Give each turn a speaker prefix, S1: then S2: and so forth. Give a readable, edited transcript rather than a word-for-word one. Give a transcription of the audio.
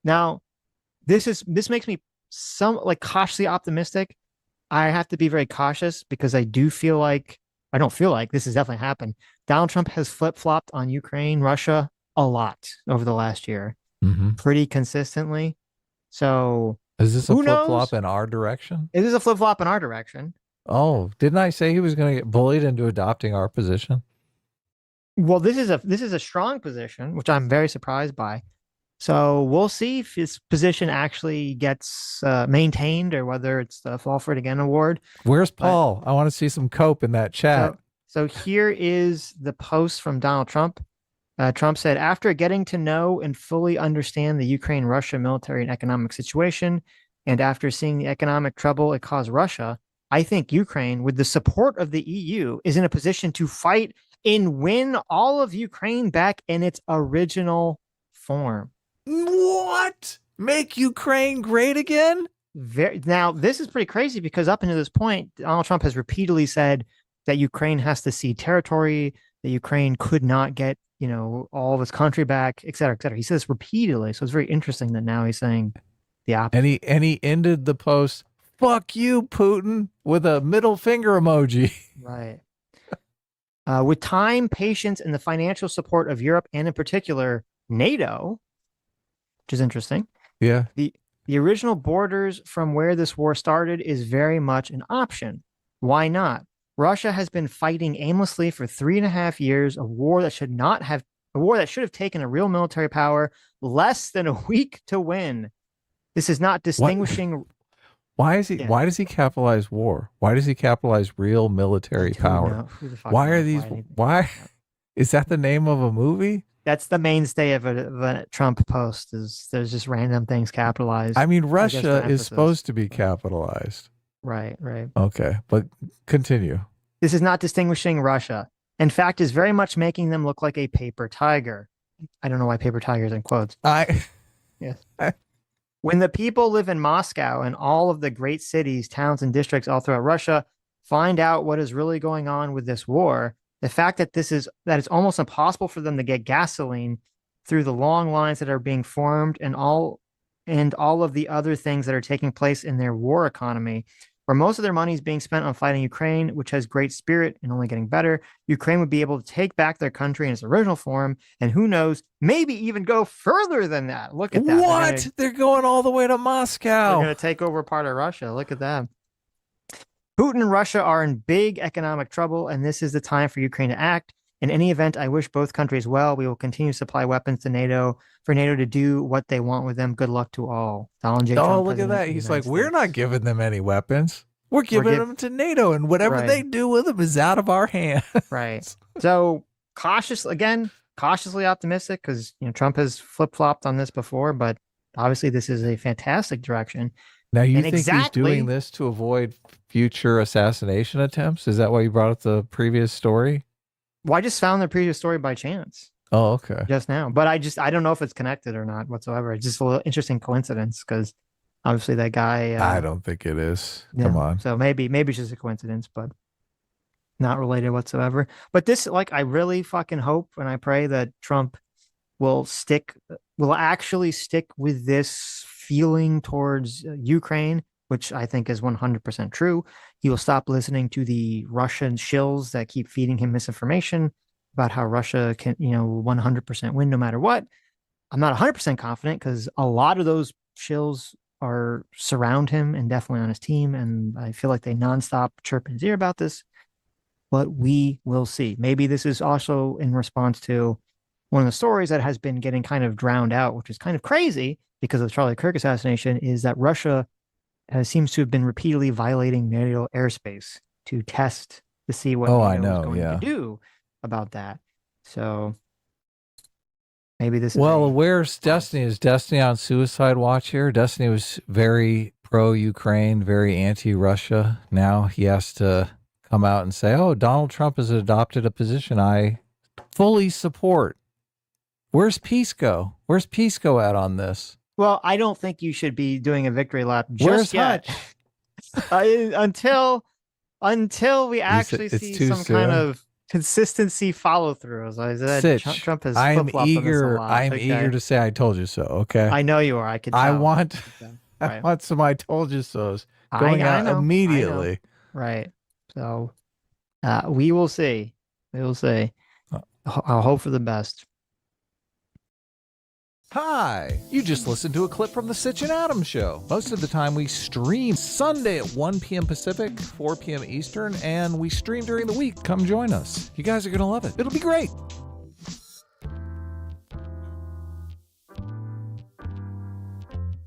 S1: Now, this makes me some like cautiously optimistic. I have to be very cautious because I don't feel like this has definitely happened. Donald Trump has flip-flopped on Ukraine, Russia a lot over the last year,
S2: Hmm.
S1: pretty consistently. So
S2: Is this a
S1: who
S2: flip flop
S1: knows?
S2: in our direction?
S1: It is a flip-flop in our direction.
S2: Oh, didn't I say he was going to get bullied into adopting our position?
S1: Well, this is a strong position, which I'm very surprised by. So we'll see if his position actually gets maintained or whether it's the Fall for It Again award.
S2: Where's
S1: But
S2: Paul? I want to see some cope in that chat.
S1: so so here is the post from Donald Trump. Trump said, after getting to know and fully understand the Ukraine Russia military and economic situation, and after seeing the economic trouble it caused Russia, I think Ukraine, with the support of the EU, is in a position to fight and win all of Ukraine back in its original form.
S2: What? Make Ukraine great again?
S1: Now, this is pretty crazy because up until this point, Donald Trump has repeatedly said that Ukraine has to cede territory, that Ukraine could not get, all of its country back, et cetera, et cetera. He says this repeatedly. So it's very interesting that now he's saying the
S2: And
S1: opposite.
S2: he ended the post, fuck you, Putin, with a middle finger emoji.
S1: Right. With time, patience, and the financial support of Europe, and in particular, NATO, which is interesting,
S2: Yeah.
S1: the the original borders from where this war started is very much an option. Why not? Russia has been fighting aimlessly for 3.5 years, a war that should have taken a real military power less than a week to win. This is not
S2: What?
S1: distinguishing. Yeah,
S2: Why does he capitalize war? Why does he capitalize real military
S1: who
S2: power?
S1: knows? Who the fuck
S2: Why are
S1: knows
S2: these
S1: why anything like
S2: why
S1: that?
S2: is that the name of a movie?
S1: That's the mainstay of a Trump post. Is there's just random things
S2: I
S1: capitalized,
S2: mean,
S1: I guess, for
S2: Russia is
S1: emphasis.
S2: supposed to be
S1: But,
S2: capitalized.
S1: right, right.
S2: Okay, but continue.
S1: This is not distinguishing Russia. In fact, is very much making them look like a paper tiger. I don't know why paper tiger is in quotes.
S2: I,
S1: Yes.
S2: I
S1: When the people live in Moscow and all of the great cities, towns, and districts all throughout Russia find out what is really going on with this war, the fact that it's almost impossible for them to get gasoline through the long lines that are being formed and all of the other things that are taking place in their war economy, where most of their money is being spent on fighting Ukraine, which has great spirit and only getting better, Ukraine would be able to take back their country in its original form, and who knows, maybe even go further than that. Look at that.
S2: what? They're going all the way to
S1: They're
S2: Moscow.
S1: gonna take over part of Russia. Look at that. Putin and Russia are in big economic trouble, and this is the time for Ukraine to act. In any event, I wish both countries well. We will continue to supply weapons to NATO for NATO to do what they want with them. Good luck to all. Donald J.
S2: Oh,
S1: Trump,
S2: look at
S1: President
S2: that.
S1: of the
S2: He's
S1: United
S2: like, we're not
S1: States.
S2: giving them any weapons. We're
S1: We're
S2: giving
S1: give
S2: them to NATO, and whatever
S1: right,
S2: they do with them is out of our hands.
S1: right. So cautiously optimistic because Trump has flip flopped on this before, but obviously this is a fantastic direction.
S2: Now, you
S1: And
S2: think he's doing
S1: exactly,
S2: this to avoid future assassination attempts? Is that why you brought up the previous story?
S1: well, I just found the previous story by chance
S2: Oh, okay.
S1: just now. But I don't know if it's connected or not whatsoever. It's just a little interesting coincidence because obviously that guy,
S2: I don't think it is. Come
S1: yeah.
S2: on.
S1: So maybe it's just a coincidence, but not related whatsoever. But this, like, I really fucking hope and I pray that Trump will actually stick with this feeling towards Ukraine, which I think is 100% true. He will stop listening to the Russian shills that keep feeding him misinformation about how Russia can, 100% win no matter what. I'm not 100% confident because a lot of those shills are surround him and definitely on his team. And I feel like they nonstop chirp in his ear about this, but we will see. Maybe this is also in response to one of the stories that has been getting kind of drowned out, which is kind of crazy because of the Charlie Kirk assassination, is that Russia seems to have been repeatedly violating NATO airspace to test to see what
S2: Oh, I
S1: NATO is
S2: know.
S1: going to
S2: Yeah.
S1: do about that. So maybe this is
S2: Well,
S1: a
S2: where's
S1: response.
S2: Destiny? Is Destiny on suicide watch here? Destiny was very pro Ukraine, very anti Russia. Now he has to come out and say, oh, Donald Trump has adopted a position I fully support. Where's peace go? Where's peace go at on this?
S1: Well, I don't think you should be doing a victory lap
S2: Where's
S1: just yet
S2: Hutch?
S1: uh, until until we
S2: You said
S1: actually
S2: it's
S1: see
S2: too
S1: some kind
S2: soon.
S1: of consistency follow through. As I said,
S2: Sitch,
S1: Trump has flip flopped on this a lot.
S2: I'm eager
S1: Okay.
S2: to say I told you so, okay?
S1: I know you are. I can
S2: I
S1: tell.
S2: want
S1: Okay.
S2: I
S1: Right.
S2: want some I told you so's
S1: I
S2: going
S1: I
S2: out
S1: know. I know.
S2: immediately.
S1: Right. So we will see. We will see.
S2: Uh,
S1: I'll hope for the best.
S2: Hi! You just listened to a clip from the Sitch and Adam show. Most of the time we stream Sunday at 1 p.m. Pacific, 4 p.m. Eastern, and we stream during the week. Come join us. You guys are going to love it. It'll be great.